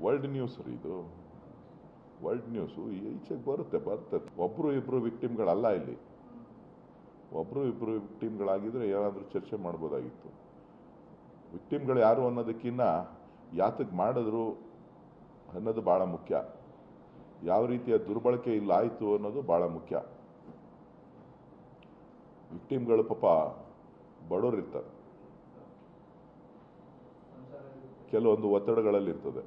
World news ರೀ ಇದು. World news ಈಚೆಗೆ ಬರುತ್ತೆ. ಒಬ್ಬರು ಇಬ್ಬರು ವಿಕ್ಟಿಮ್ಗಳಲ್ಲ ಇಲ್ಲಿ. ಒಬ್ಬರು ಇಬ್ಬರು ವಿಕ್ಟಿಮ್ಗಳಾಗಿದ್ರೆ ಏನಾದರೂ ಚರ್ಚೆ ಮಾಡ್ಬೋದಾಗಿತ್ತು. ವಿಕ್ಟಿಮ್ಗಳು ಯಾರು ಅನ್ನೋದಕ್ಕಿಂತ ಯಾತಕ್ಕೆ ಮಾಡಿದ್ರು ಅನ್ನೋದು ಭಾಳ ಮುಖ್ಯ. ಯಾವ ರೀತಿಯ ದುರ್ಬಳಕೆ ಇಲ್ಲ ಆಯಿತು ಅನ್ನೋದು ಭಾಳ ಮುಖ್ಯ. ವಿಕ್ಟಿಮ್ಗಳು ಪಾಪ ಬಡವರಿರ್ತಾರೆ, ಕೆಲವೊಂದು ಒತ್ತಡಗಳಲ್ಲಿರ್ತದೆ,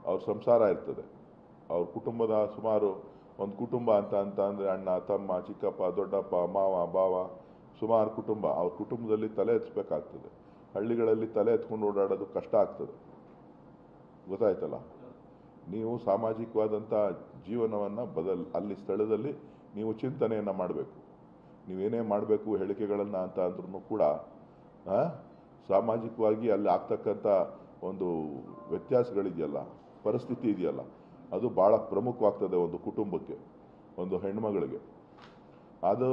ಅವ್ರ ಸಂಸಾರ ಇರ್ತದೆ, ಅವ್ರ ಕುಟುಂಬದ ಸುಮಾರು ಒಂದು ಕುಟುಂಬ ಅಂತ ಅಂದರೆ ಅಣ್ಣ, ತಮ್ಮ, ಚಿಕ್ಕಪ್ಪ, ದೊಡ್ಡಪ್ಪ, ಮಾವ, ಭಾವ, ಸುಮಾರು ಕುಟುಂಬ. ಅವ್ರ ಕುಟುಂಬದಲ್ಲಿ ತಲೆ ಎತ್ತಬೇಕಾಗ್ತದೆ. ಹಳ್ಳಿಗಳಲ್ಲಿ ತಲೆ ಎತ್ಕೊಂಡು ಓಡಾಡೋದು ಕಷ್ಟ ಆಗ್ತದೆ. ಗೊತ್ತಾಯ್ತಲ್ಲ? ನೀವು ಸಾಮಾಜಿಕವಾದಂಥ ಜೀವನವನ್ನು ಅಲ್ಲಿ ಸ್ಥಳದಲ್ಲಿ ನೀವು ಚಿಂತನೆಯನ್ನು ಮಾಡಬೇಕು. ನೀವೇನೇ ಮಾಡಬೇಕು ಹೇಳಿಕೆಗಳನ್ನು ಅಂತ ಅಂದ್ರೂ ಕೂಡ ಸಾಮಾಜಿಕವಾಗಿ ಅಲ್ಲಿ ಆಗ್ತಕ್ಕಂಥ ಒಂದು ವ್ಯತ್ಯಾಸಗಳಿದೆಯಲ್ಲ, ಪರಿಸ್ಥಿತಿ ಇದೆಯಲ್ಲ, ಅದು ಭಾಳ ಪ್ರಮುಖವಾಗ್ತದೆ ಒಂದು ಕುಟುಂಬಕ್ಕೆ, ಒಂದು ಹೆಣ್ಮಗಳಿಗೆ. ಅದು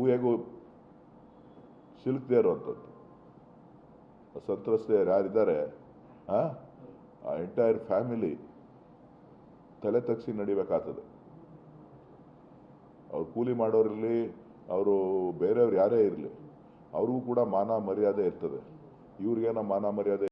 ಊಹೆಗೂ ಸಿಲುಕದೇ ಇರುವಂಥದ್ದು. ಸಂತ್ರಸ್ತೆಯರು ಯಾರಿದ್ದಾರೆ ಆ ಎಂಟೈರ್ ಫ್ಯಾಮಿಲಿ ತಲೆ ತಗ್ಸಿ ನಡಿಬೇಕಾಗ್ತದೆ. ಅವ್ರು ಕೂಲಿ ಮಾಡೋರಿರಲಿ, ಅವರು ಬೇರೆಯವ್ರು ಯಾರೇ ಇರಲಿ, ಅವ್ರಿಗೂ ಕೂಡ ಮಾನ ಮರ್ಯಾದೆ ಇರ್ತದೆ. ಇವ್ರಿಗೇನೋ ಮಾನ ಮರ್ಯಾದೆ